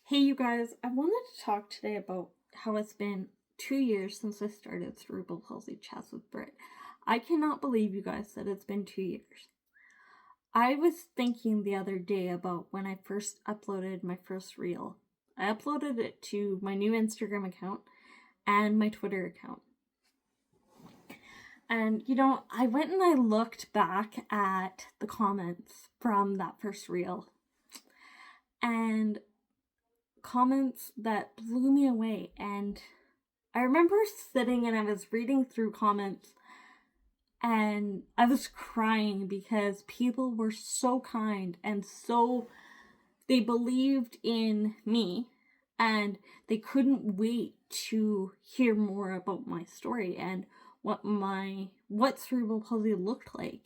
Hey you guys, I wanted to talk today about how it's been 2 years since I started Cerebral Palsy Chats with Britt. I cannot believe, you guys, that it's been 2 years. I was thinking the other day about when I first uploaded my first reel. I uploaded it to my new Instagram account and my Twitter account. And, I went and I looked back at the comments from that first reel. And comments that blew me away. And I remember sitting and I was reading through comments and I was crying because people were so kind and they believed in me and they couldn't wait to hear more about my story and what cerebral palsy looked like.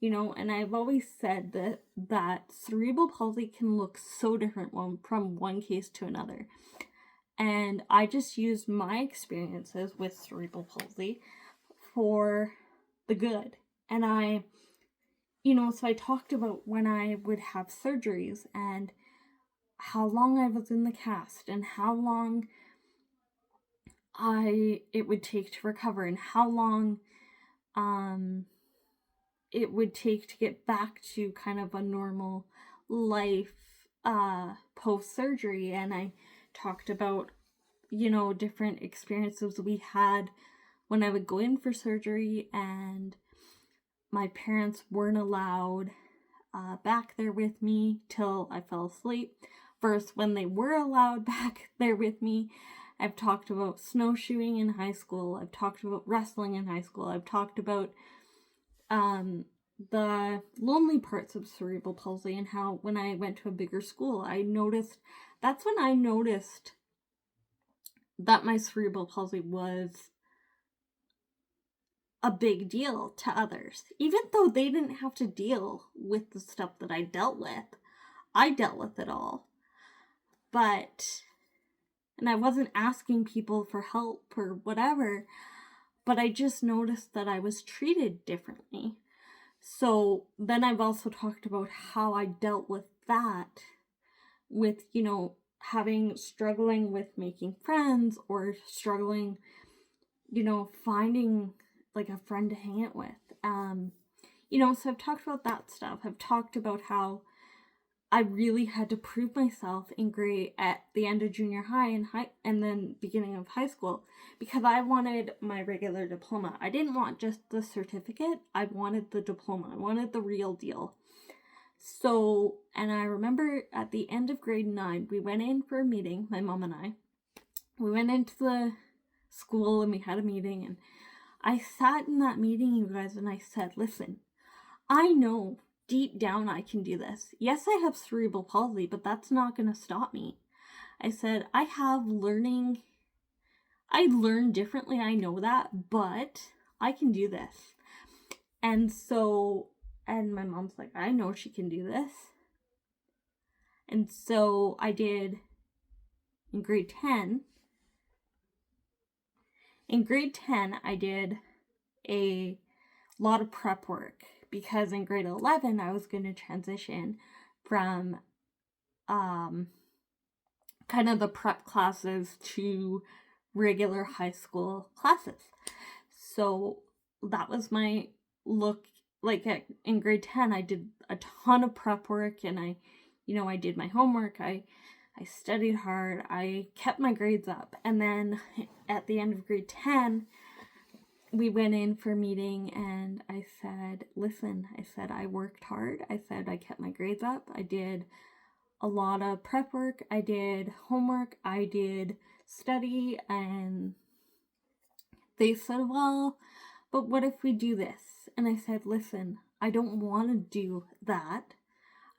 And I've always said that cerebral palsy can look so different from one case to another. And I just used my experiences with cerebral palsy for the good. And so I talked about when I would have surgeries and how long I was in the cast and how long it would take to recover and how long it would take to get back to kind of a normal life post-surgery. And I talked about, different experiences we had when I would go in for surgery and my parents weren't allowed back there with me till I fell asleep, versus when they were allowed back there with me. I've talked about snowshoeing in high school. I've talked about wrestling in high school. I've talked about the lonely parts of cerebral palsy and how when I went to a bigger school, that's when I noticed that my cerebral palsy was a big deal to others. Even though they didn't have to deal with the stuff that I dealt with, I dealt with it all. And I wasn't asking people for help or whatever, but I just noticed that I was treated differently. So then I've also talked about how I dealt with that, with, struggling with making friends or struggling, finding like a friend to hang out with. So I've talked about that stuff. I've talked about how I really had to prove myself at the end of junior high and then beginning of high school, because I wanted my regular diploma. I didn't want just the certificate. I wanted the diploma. I wanted the real deal. So, and I remember at the end of grade 9, we went in for a meeting, my mom and I. We went into the school and we had a meeting, and I sat in that meeting, you guys, and I said, listen, I know deep down I can do this. Yes, I have cerebral palsy, but that's not going to stop me. I said, I learn differently, I know that, but I can do this. And my mom's like, I know she can do this. And so I did in grade 10. In grade 10, I did a lot of prep work, because in grade 11, I was going to transition from kind of the prep classes to regular high school classes. So that was my look. Like in grade 10, I did a ton of prep work, and I did my homework. I studied hard. I kept my grades up. And then at the end of grade 10, we went in for a meeting, and I said, listen, I worked hard. I said, I kept my grades up. I did a lot of prep work. I did homework. I did study. And they said, well, but what if we do this? And I said, listen, I don't want to do that.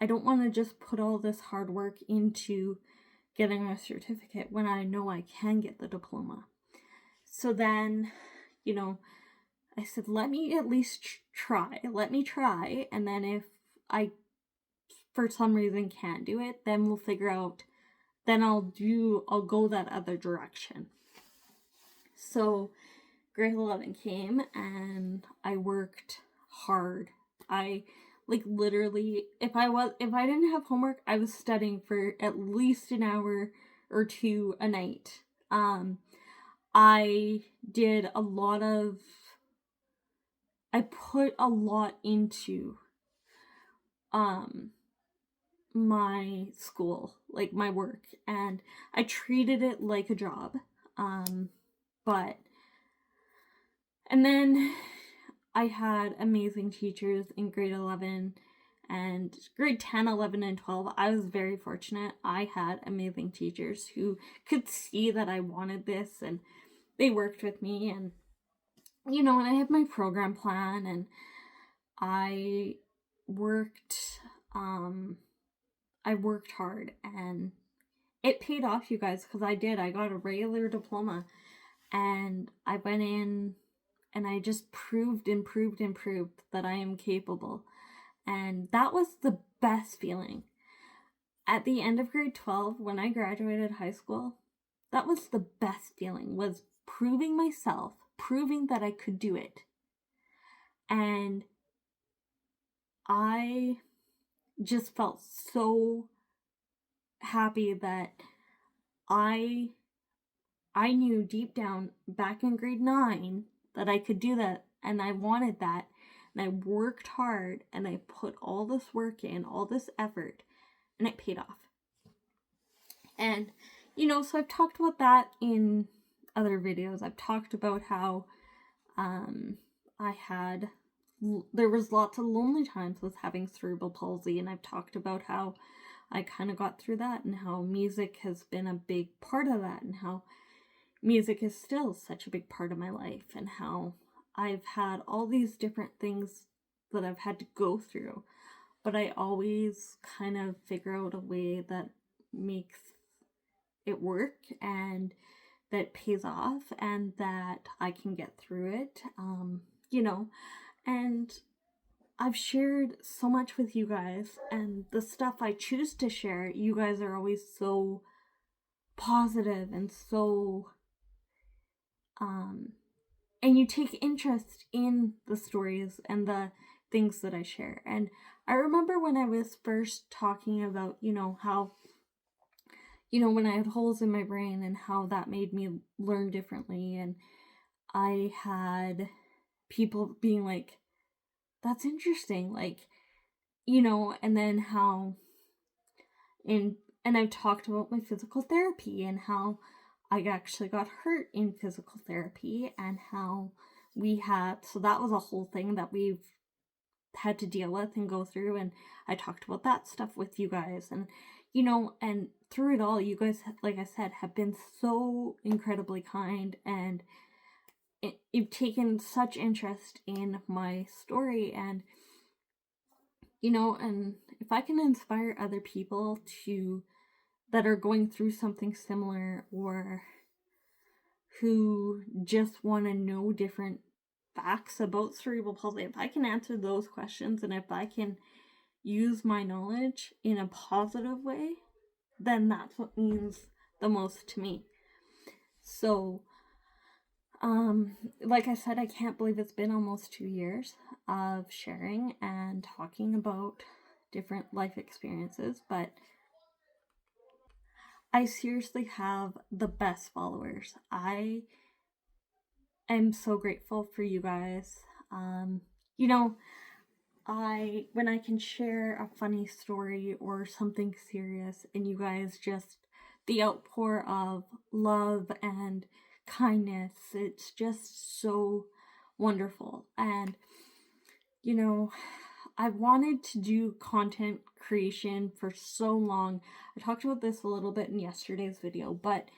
I don't want to just put all this hard work into getting a certificate when I know I can get the diploma. So then, I said, let me at least try. Let me try. And then if I, for some reason, can't do it, then we'll figure out, then I'll go that other direction. So grade 11 came and I worked hard. I Like literally, if I didn't have homework, I was studying for at least an hour or two a night. I did a lot of I put a lot into um my school, like my work, and I treated it like a job. But and then I had amazing teachers in grade 11 and grade 10, 11, and 12. I was very fortunate. I had amazing teachers who could see that I wanted this, and they worked with me, and and I had my program plan, and I worked I worked hard, and it paid off, you guys, because I did. I got a regular diploma, and I went in and I just proved and proved and proved that I am capable. And that was the best feeling. At the end of grade 12, when I graduated high school, that was the best feeling, was proving myself, proving that I could do it. And I just felt so happy that I knew deep down back in grade 9 that I could do that, and I wanted that, and I worked hard, and I put all this work in, all this effort, and it paid off. And so I've talked about that in other videos. I've talked about how there was lots of lonely times with having cerebral palsy, and I've talked about how I kind of got through that, and how music has been a big part of that, and how music is still such a big part of my life, and how I've had all these different things that I've had to go through, but I always kind of figure out a way that makes it work, and that pays off, and that I can get through it, and I've shared so much with you guys, and the stuff I choose to share, you guys are always so positive and so and you take interest in the stories and the things that I share. And I remember when I was first talking about, how, when I had holes in my brain, and how that made me learn differently. And I had people being like, that's interesting. Like, and then how, and I've talked about my physical therapy, and how I actually got hurt in physical therapy, and how so that was a whole thing that we've had to deal with and go through, and I talked about that stuff with you guys, and and through it all, you guys, like I said, have been so incredibly kind, and you've taken such interest in my story, and and if I can inspire other people that are going through something similar, or who just want to know different facts about cerebral palsy, if I can answer those questions, and if I can use my knowledge in a positive way, then that's what means the most to me. So, like I said, I can't believe it's been almost 2 years of sharing and talking about different life experiences, but I seriously have the best followers. I am so grateful for you guys. When I can share a funny story or something serious, and you guys just, the outpour of love and kindness, it's just so wonderful. And I've wanted to do content creation for so long. I talked about this a little bit in yesterday's video, but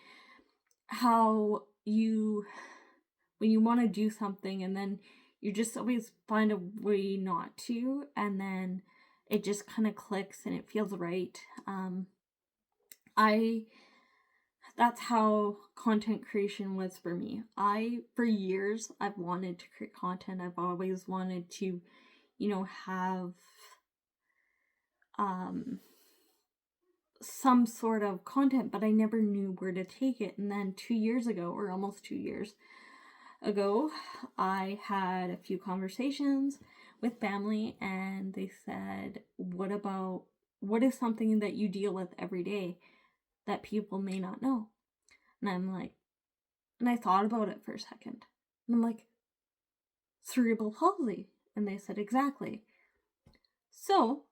how when you want to do something, and then you just always find a way not to, and then it just kind of clicks and it feels right. That's how content creation was for me. For years, I've wanted to create content. I've always wanted to, have some sort of content, but I never knew where to take it. And then 2 years ago, or almost 2 years ago, I had a few conversations with family, and they said, what is something that you deal with every day that people may not know? And I'm like, and I thought about it for a second. And I'm like, cerebral palsy. And they said, exactly. So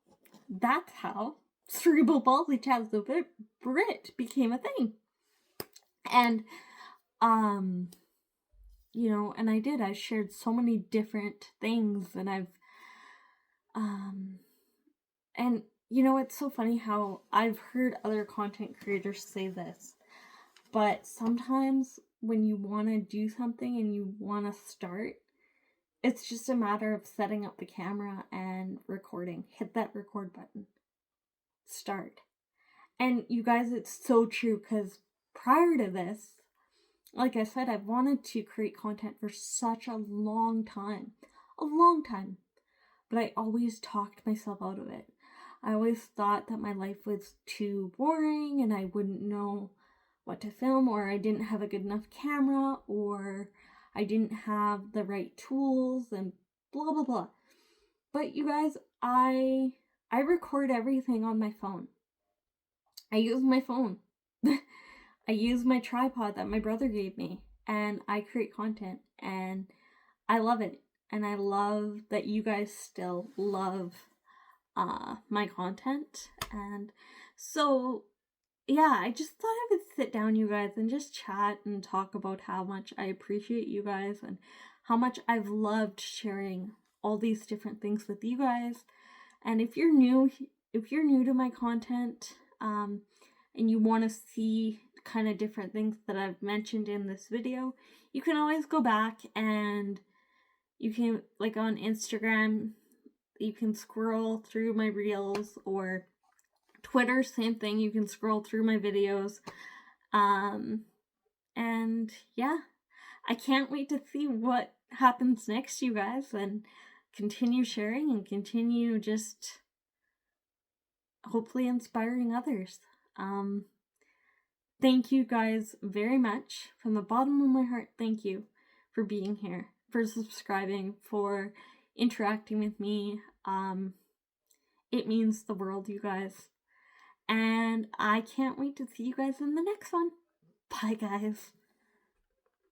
that's how Cerebral Palsy Chats with Britt became a thing. And, you know, and I shared so many different things, and and you know, it's so funny how I've heard other content creators say this, but sometimes when you want to do something and you want to start, it's just a matter of setting up the camera and recording. Hit that record button. Start. And you guys, it's so true, because prior to this, like I said, I've wanted to create content for such a long time. But I always talked myself out of it. I always thought that my life was too boring and I wouldn't know what to film, or I didn't have a good enough camera, or I didn't have the right tools, and blah blah blah. But you guys, I record everything on my phone. I use my phone. I use my tripod that my brother gave me, and I create content, and I love it. And I love that you guys still love my content. And so, yeah, I just thought I would sit down, you guys, and just chat and talk about how much I appreciate you guys and how much I've loved sharing all these different things with you guys. And if you're new to my content, and you want to see kind of different things that I've mentioned in this video, you can always go back, and you can, like on Instagram, you can scroll through my reels, or Twitter, same thing, you can scroll through my videos. And yeah, I can't wait to see what happens next, you guys, and continue sharing and continue just hopefully inspiring others. Thank you guys very much. From the bottom of my heart, thank you for being here, for subscribing, for interacting with me. It means the world, you guys. And I can't wait to see you guys in the next one. Bye, guys.